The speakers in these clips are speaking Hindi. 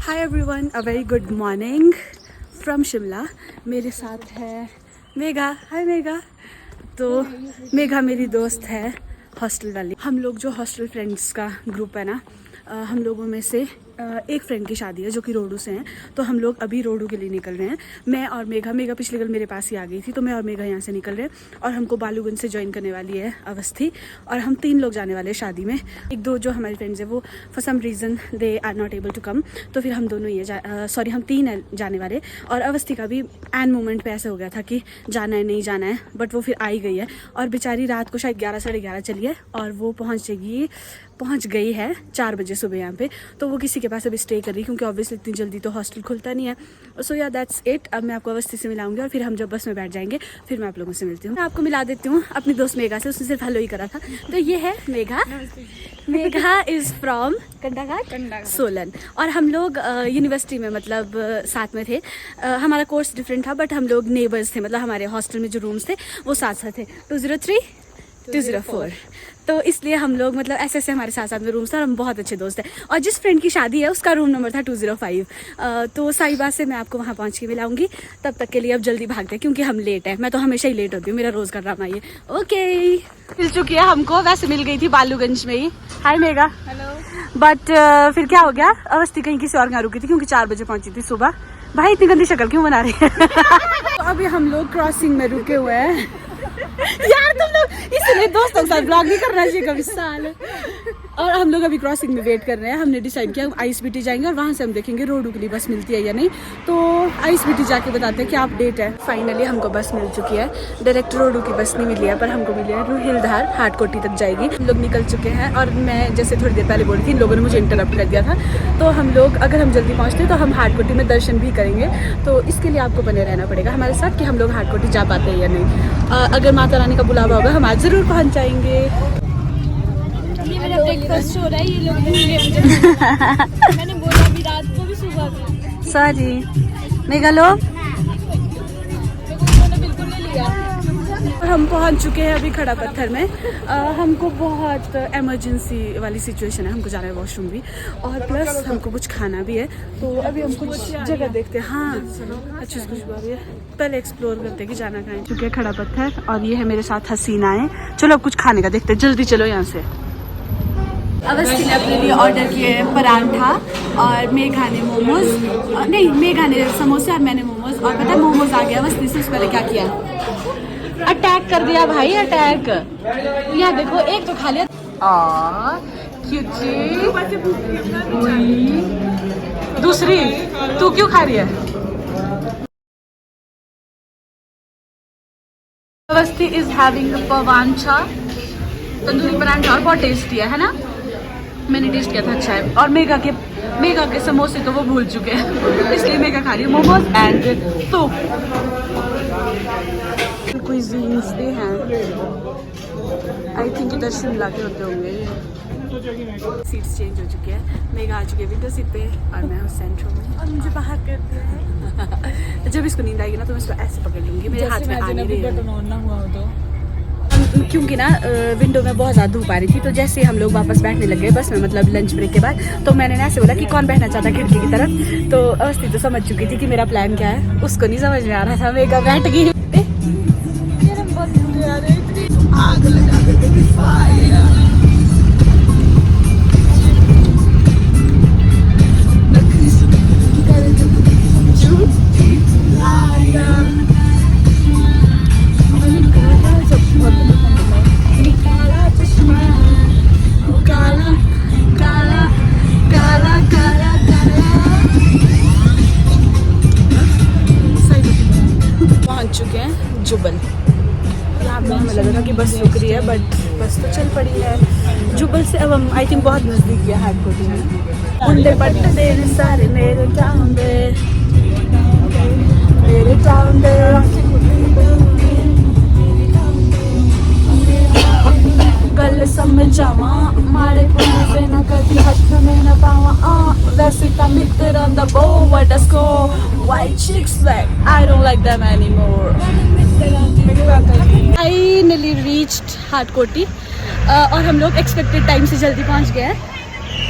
Hi everyone, a very good morning from Shimla. मेरे साथ है मेघा। हाय मेघा। तो मेघा मेरी दोस्त है हॉस्टल वाली। हम लोग जो हॉस्टल फ्रेंड्स का ग्रुप है ना, हम लोगों में से एक फ्रेंड की शादी है जो कि रोडू से हैं, तो हम लोग अभी रोडू के लिए निकल रहे हैं। मैं और मेघा पिछले कल मेरे पास ही आ गई थी, तो मैं और मेघा यहाँ से निकल रहे हैं और हमको बालूगंज से ज्वाइन करने वाली है अवस्थी। और हम 3 लोग जाने वाले हैं शादी में। एक दो जो हमारे फ्रेंड्स हैं वो for some reason they are not able to come, तो फिर हम दोनों ही सॉरी हम 3 जाने वाले। और अवस्थी का भी एंड मोमेंट पे ऐसे हो गया था कि जाना है नहीं जाना है, बट वो फिर आई गई है। और बेचारी रात को शायद 11 साढ़े 11 चली है और वो पहुँच गई है 4 बजे सुबह यहाँ पे। तो वो किसी के पास अभी स्टे कर रही, क्योंकि ऑब्वियसली इतनी जल्दी तो हॉस्टल खुलता नहीं है। सो या दैट्स इट। अब मैं आपको अवस्थी से मिलाऊंगी और फिर हम जब बस में बैठ जाएंगे फिर मैं आप लोगों से मिलती हूँ। मैं आपको मिला देती हूँ अपनी दोस्त मेघा से, उसने सिर्फ हेलो ही करा था। तो ये है मेघा। Megha is from Kandaghat Solan. और हम लोग यूनिवर्सिटी में मतलब साथ में थे। हमारा कोर्स डिफरेंट था बट हम लोग नेबर्स थे, मतलब हमारे हॉस्टल में जो रूम्स थे वो साथ साथ थे। 203 204। तो इसलिए हम लोग मतलब ऐसे ऐसे हमारे साथ साथ में रूम्स था और हम बहुत अच्छे दोस्त हैं। और जिस फ्रेंड की शादी है उसका रूम नंबर था 205। तो सही बात से मैं आपको वहाँ पहुँच के मिलाऊंगी। तब तक के लिए अब जल्दी भागते हैं क्योंकि हम लेट हैं। मैं तो हमेशा ही लेट होती हूँ, मेरा रोज़ का ड्रामा ये। ओके, मिल चुकी है हमको, वैसे मिल गई थी बालूगंज में ही। हाय मेघा। हेलो। बट फिर क्या हो गया, अवस्थी कहीं किसी और यहाँ रुकी थी क्योंकि 4 बजे पहुँची थी सुबह। भाई इतनी गंदी शक्ल क्यों बना रही है? तो अभी हम लोग क्रॉसिंग में रुके हुए हैं। यार तुम लोग इसलिए दोस्तों के साथ ब्लॉग नहीं करना चाहिए कभी साल। और हम लोग अभी क्रॉसिंग में वेट कर रहे हैं। हमने डिसाइड किया ISBT जाएंगे और वहाँ से हम देखेंगे रोडू के लिए बस मिलती है या नहीं। तो ISBT जाके बताते हैं क्या अपडेट है। फाइनली हमको बस मिल चुकी है। डायरेक्ट रोडू की बस नहीं मिली है पर हमको मिली है रूहिलधार, हाटकोटी तक जाएगी। हम लोग निकल चुके हैं और मैं जैसे थोड़ी देर पहले बोली थी इन लोगों ने मुझे इंटरप्ट कर दिया था। तो हम लोग अगर हम जल्दी पहुँचते तो हम हाटकोटी में दर्शन भी करेंगे। तो इसके लिए आपको बने रहना पड़ेगा हमारे साथ कि हम लोग हाटकोटी जा पाते हैं या नहीं। अगर माता रानी का बुलावा होगा हम आज ज़रूर पहुँच जाएंगे। ये मेरा ब्रेकफास्ट हो रहा है, ये लोग मैंने बोला अभी रात को भी सुबह भी। सॉरी मेघा लो। उन्होंने बिल्कुल नहीं लिया। हम पहुंच चुके हैं अभी खड़ा पत्थर में। हमको बहुत इमरजेंसी वाली सिचुएशन है, हमको जाना है वॉशरूम भी और प्लस हमको कुछ खाना भी है। तो अभी हम कुछ जगह देखते हैं। हाँ अच्छी खुशबू आ रही है, पहले एक्सप्लोर करते हैं कि जाना कहाँ है। चुके खड़ा पत्थर और ये है मेरे साथ हसीनाएं। चलो अब कुछ खाने का देखते हैं, जल्दी चलो यहाँ से। अवस्थी ने अपने लिए ऑर्डर किए परांठा और मेघा ने मोमोज, नहीं मेघा ने समोसे और मैंने मोमोज। और पता है मोमोज आ गया अवस्थी से, उसके पहले क्या किया, अटैक कर दिया भाई, अटैक। यहाँ देखो एक तो खा लिया। दूसरी तू क्यों खा रही है? अवस्थी इज हैविंग परांठा, तंदूरी परांठा, और बहुत टेस्टी है ना? मैंने टेस्ट किया था, अच्छा है। और मेघा के समोसे तो वो भूल चुके हैं इसलिए मेघा खा रही है मोमोज एंड तो कुइजीन्स भी हैं। आई थिंक इधर शिमला के होते होंगे ये। सीट्स चेंज हो चुकी है। मेघा आ चुकी है विंडो सीट पे और मैं हूँ सेंट्रो में और मुझे बाहर कर दिया है। जब इसको नींद आएगी ना तो मैं इसको ऐसे पकड़ लूंगी, मेरे हाथ में आने रही है। क्योंकि ना विंडो में बहुत ज़्यादा धूप आ रही थी, तो जैसे हम लोग वापस बैठने लग गए बस में, मतलब लंच ब्रेक के बाद, तो मैंने ना ऐसे बोला कि कौन बैठना चाहता खिड़की की तरफ। तो अवस्थी तो समझ चुकी थी कि मेरा प्लान क्या है, उसको नहीं समझ में आ रहा था। मेघा बैठ गई। चुके हैं जुबल। यहाँ पे हमें लग रहा कि बस रुक रही है बट बस तो चल पड़ी है जुबल से। अब हम आई थिंक बहुत नज़दीक है हाटकोटी में। उंडे पट्टे देने सारे मेरे टाउन दे, मेरे टाउन दे। गल समझावा मारे पुणे ना कभी हाथ में ना पावा वैसे का मित्र द बो what a score white chicks like I don't like them anymore. Finally reached Hatkoti और हम लोग एक्सपेक्टेड टाइम से जल्दी पहुंच गए हैं।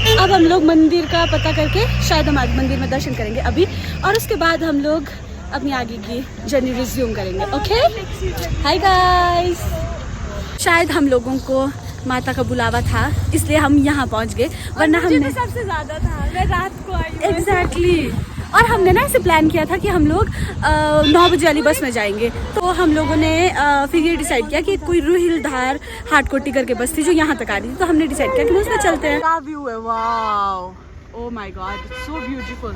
अब हम लोग मंदिर का पता करके शायद हम आज मंदिर में दर्शन करेंगे अभी, और उसके बाद हम लोग अपनी आगे की जर्नी रिज्यूम करेंगे। Okay, hi guys. शायद हम लोगों को माता का बुलावा था इसलिए हम यहाँ पहुँच गए, वरना हमने सबसे ज्यादा था, मैं रात को आई। एग्जैक्टली और हमने ना ऐसे प्लान किया था कि हम लोग 9 बजे वाली बस में जाएंगे। तो हम लोगों ने फिर ये डिसाइड किया कि कोई रूहिल धार हाटकोटी करके बस थी जो यहाँ तक आ रही थी, तो हमने डिसाइड किया कि उसमें चलते हैं। क्या व्यू है, wow, oh my God, it's so beautiful.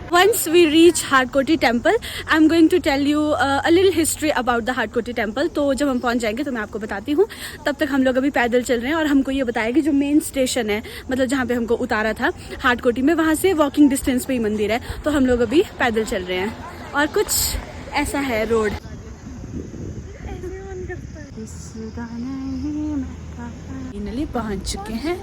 Once we reach Hardkoti temple, I'm going to tell you a little history about the Hardkoti temple. तो जब हम पहुंच जाएंगे तो मैं आपको बताती हूँ। तब तक हम लोग अभी पैदल चल रहे हैं और हमको ये बताया कि जो मेन स्टेशन है, मतलब जहाँ पे हमको उतारा था हाटकोटी में, वहाँ से वॉकिंग डिस्टेंस पे ही मंदिर है। तो हम लोग अभी पैदल चल रहे हैं और कुछ ऐसा है रोड। फाइनली पहुंच चुके हैं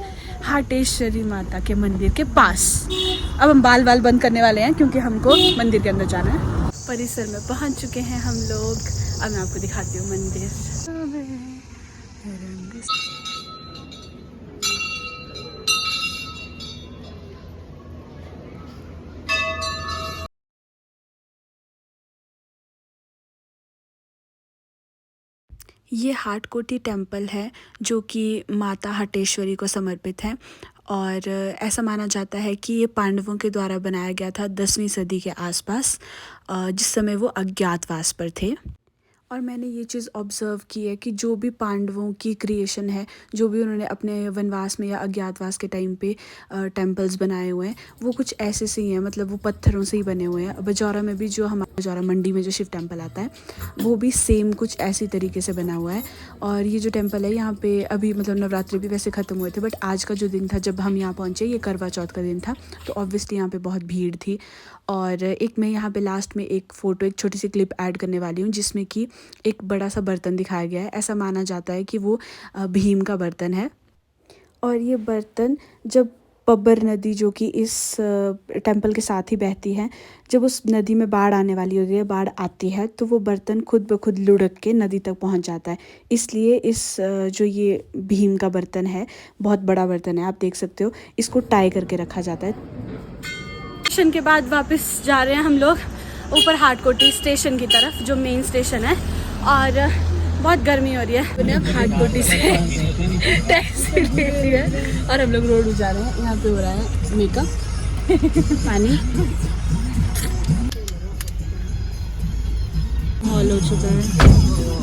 हाटेश्वरी माता के मंदिर के पास। अब हम बाल बंद करने वाले हैं क्योंकि हमको मंदिर के अंदर जाना है। परिसर में पहुंच चुके हैं हम लोग। अब मैं आपको दिखाती हूँ मंदिर। ये हाटकोटी टेम्पल है जो कि माता हटेश्वरी को समर्पित है, और ऐसा माना जाता है कि ये पांडवों के द्वारा बनाया गया था 10वीं सदी के आसपास, जिस समय वो अज्ञातवास पर थे। और मैंने ये चीज़ ऑब्ज़र्व की है कि जो भी पांडवों की क्रिएशन है, जो भी उन्होंने अपने वनवास में या अज्ञातवास के टाइम पे टेम्पल्स बनाए हुए हैं, वो कुछ ऐसे से ही हैं, मतलब वो पत्थरों से ही बने हुए हैं। बजौरा में भी जो हमारा बजौरा मंडी में जो शिव टेम्पल आता है, वो भी सेम कुछ ऐसी तरीके से बना हुआ है। और ये जो टेम्पल है यहाँ पे अभी मतलब नवरात्रि भी वैसे ख़त्म हुए थे, बट आज का जो दिन था जब हम यहाँ पहुँचे, ये करवा चौथ का दिन था, तो ऑब्वियसली यहाँ पे बहुत भीड़ थी। और एक मैं यहाँ पे लास्ट में एक फ़ोटो, एक छोटी सी क्लिप ऐड करने वाली हूँ जिसमें कि एक बड़ा सा बर्तन दिखाया गया है। ऐसा माना जाता है कि वो भीम का बर्तन है। और ये बर्तन जब पब्बर नदी जो कि इस टेम्पल के साथ ही बहती है, जब उस नदी में बाढ़ आने वाली होती है, बाढ़ आती है, तो वो बर्तन खुद ब खुद लुढ़क के नदी तक पहुंच जाता है। इसलिए इस जो ये भीम का बर्तन है, बहुत बड़ा बर्तन है, आप देख सकते हो, इसको टाई करके रखा जाता है। स्टेशन के बाद वापस जा रहे हैं हम लोग ऊपर हाटकोटी स्टेशन की तरफ, जो मेन स्टेशन है, और बहुत गर्मी हो रही है। मैंने अब हाटकोटी से टैक्सी ले ली है और हम लोग रोड जा रहे हैं। यहाँ पे हो रहा है मेकअप पानी हॉल हो चुका है,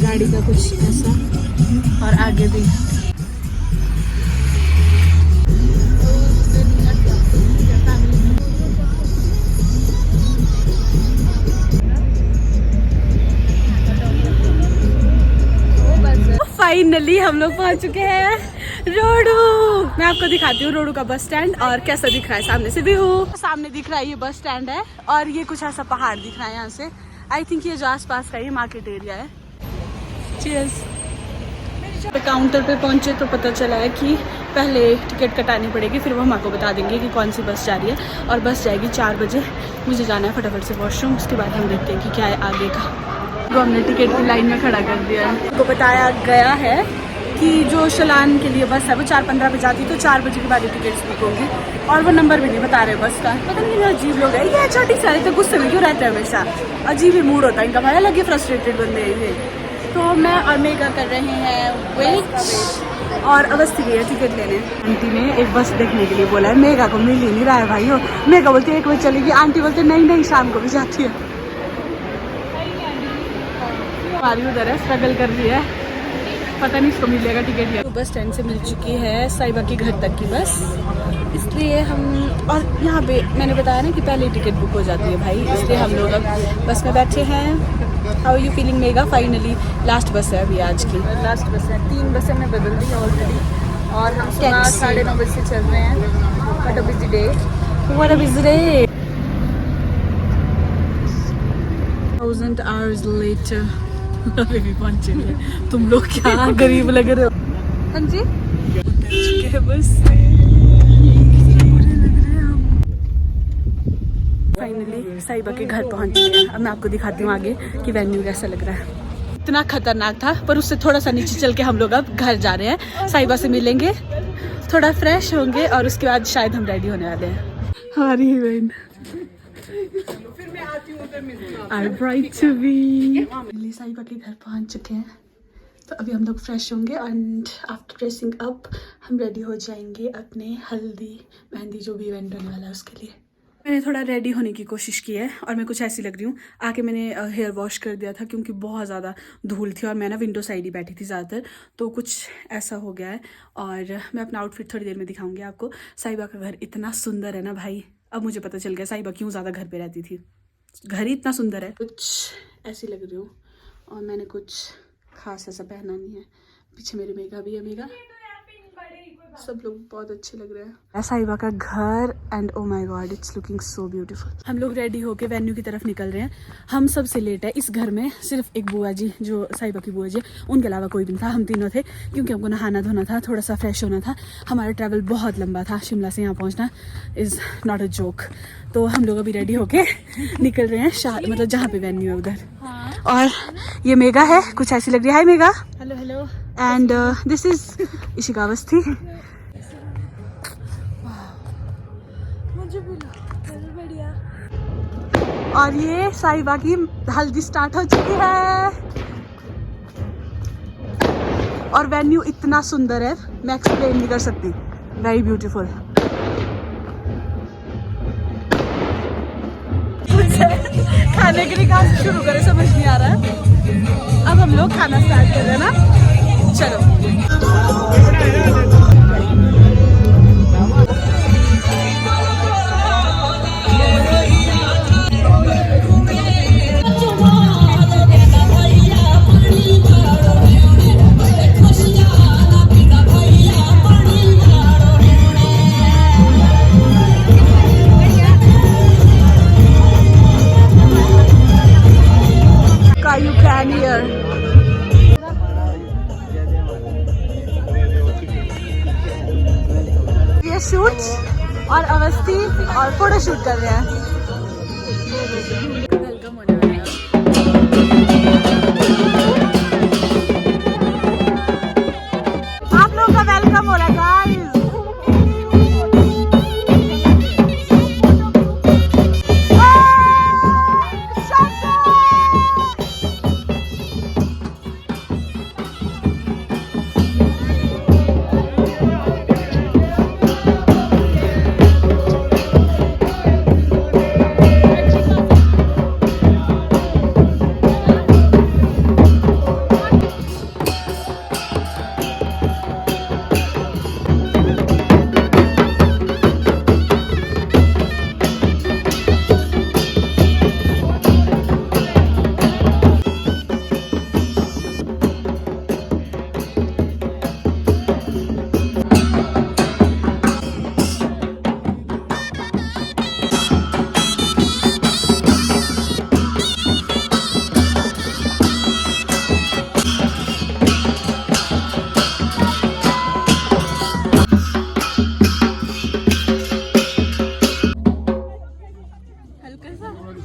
गाड़ी का कुछ ऐसा, और आगे भी फाइनली हम लोग पहुंच चुके हैं रोडू। मैं आपको दिखाती हूँ रोडू का बस स्टैंड और कैसा दिख रहा है सामने से व्यू। सामने दिख रहा है ये बस स्टैंड है, और ये कुछ ऐसा पहाड़ दिख रहा है यहाँ से। आई थिंक ये जो आसपास का ये मार्केट एरिया है। चीयर्स। काउंटर पे पहुंचे तो पता चला है कि पहले टिकट कटानी पड़ेगी, फिर वो हम आपको बता देंगे कि कौन सी बस जा रही है, और बस जाएगी 4 बजे। मुझे जाना है फटाफट से वॉशरूम, उसके बाद हम देखते हैं कि क्या है आगे का। तो हमने टिकट की लाइन में खड़ा कर दिया है। उनको बताया गया है कि जो शलान के लिए बस है वो 4:15 पे जाती, तो 4 बजे के बाद टिकट्स बुक होंगी, और वो नंबर भी नहीं बता रहे बस का। पता नहीं अजीब लोग है ये, छोटी सारे तो गुस्से में क्यों रहते हैं हमेशा, अजीब ही मूड होता है इनका, भाई अलग ही फ्रस्ट्रेटेड बंदे हैं। तो मैं और मेगा कर रहे हैं वेट, और अवस्थी गई है टिकट लेने। आंटी ने एक बस देखने के लिए बोला है, मेगा को मिल ही नहीं रहा है भाई। हो मेगा बोलती है 1 बजे चलेगी, आंटी बोलते नहीं शाम को भी जाती है। हमारी उधर है, स्ट्रगल कर रही है, पता नहीं इसको मिलेगा टिकट या। तो बस स्टैंड से मिल चुकी है साहिबा के घर तक की बस, इसलिए हम, और यहाँ पे मैंने बताया ना कि पहले टिकट बुक हो जाती है भाई, इसलिए हम लोग अब बस में बैठे हैं। How you feeling mega? Finally last बस है अभी आज की, लास्ट बस है, 3 बसें मैं बदल दी ऑलरेडी, और हम सुबह 9:30 बजे से चल रहे हैं। What a busy day, what a busy day. 1000 hours later अभी भी पहुंचे हैं। तुम लोग क्या गरीब लग रहे हो। हाँ जी, बस फाइनली साहिबा के घर पहुंच चुके हैं। अब मैं आपको दिखाती हूँ आगे कि वेन्यू कैसा लग रहा है। इतना खतरनाक था, पर उससे थोड़ा सा नीचे चल के हम लोग अब घर जा रहे हैं, साहिबा से मिलेंगे। थोड़ा फ्रेश होंगे और उसके बाद शायद हम रेडी होने वाले हैं। हमारी हीरोइन साहिबा के घर पहुंच चुके हैं, तो अभी हम लोग फ्रेश होंगे एंड आफ्टर ड्रेसिंग अप हम रेडी हो जाएंगे अपने हल्दी मेहंदी जो भी इवेंट होने वाला है उसके लिए। मैंने थोड़ा रेडी होने की कोशिश की है और मैं कुछ ऐसी लग रही हूँ। आके मैंने हेयर वॉश कर दिया था क्योंकि बहुत ज़्यादा धूल थी और मैं ना विंडो साइड ही बैठी थी ज़्यादातर, तो कुछ ऐसा हो गया है। और मैं अपना आउटफिट थोड़ी देर में दिखाऊंगी आपको। साहिबा का घर इतना सुंदर है ना भाई, अब मुझे पता चल गया साहिबा क्यों ज़्यादा घर पर रहती थी। घर ही इतना सुंदर है। कुछ ऐसी लग रही हूँ और मैंने कुछ खास ऐसा पहना नहीं है। पीछे मेरी मेघा भी है, मेघा सब लोग बहुत अच्छे लग रहे हैं। साहिबा का घर and oh my God it's looking so beautiful. हम लोग रेडी होके वेन्यू की तरफ निकल रहे हैं। हम सबसे लेट है इस घर में, सिर्फ एक बुआ जी जो साहिबा की बुआ जी, उनके अलावा कोई भी नहीं था। हम तीनों थे क्योंकि हमको नहाना धोना था, थोड़ा सा फ्रेश होना था। हमारा ट्रैवल बहुत लंबा था, शिमला से यहाँ पहुँचना इज़ नॉट अ जोक। तो हम लोग अभी रेडी होके निकल रहे हैं मतलब जहाँ पे वेन्यू है उधर। और ये मेघा है, कुछ ऐसी लग रही है। Hi Megha. Hello hello. And this is Ishika Awasthi. बढ़िया। और ये साहिबा की हल्दी स्टार्ट हो चुकी है और वेन्यू इतना सुंदर है मैं एक्सप्लेन नहीं कर सकती। Very beautiful. खाने के लिए कहाँ से शुरू करें समझ नहीं आ रहा है। अब हम लोग खाना स्टार्ट कर रहे हैं ना, चलो। You can hear. ये शूट और अवस्थी और फोटो शूट कर रहे हैं। वेलकम होने वाला है। आप लोगों का वेलकम हो रहा है गाइस।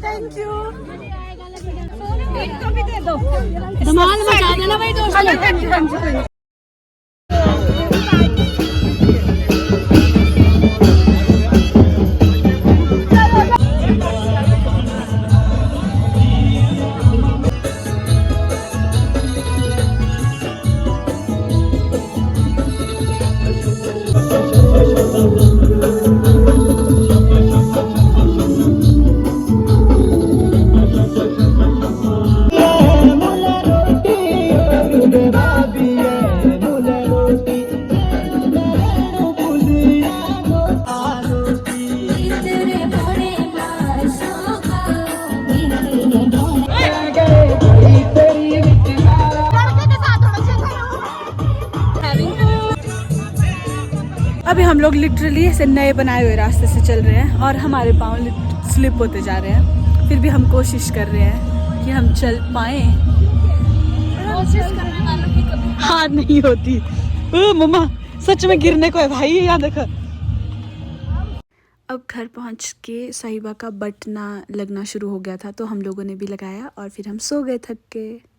Thank you. धमाल मचा देना भाई दोस्तों। अभी हम लोग लिटरली ऐसे नए बनाए हुए रास्ते से चल रहे हैं और हमारे पाँव स्लिप होते जा रहे हैं, फिर भी हम कोशिश कर रहे हैं कि हम चल पाए। कोशिश करने वालों की कभी हार नहीं होती। ओ मम्मा सच में गिरने को है भाई, यहाँ देखो। अब घर पहुँच के साहिबा का बटना लगना शुरू हो गया था तो हम लोगों ने भी लगाया और फिर हम सो गए थक के।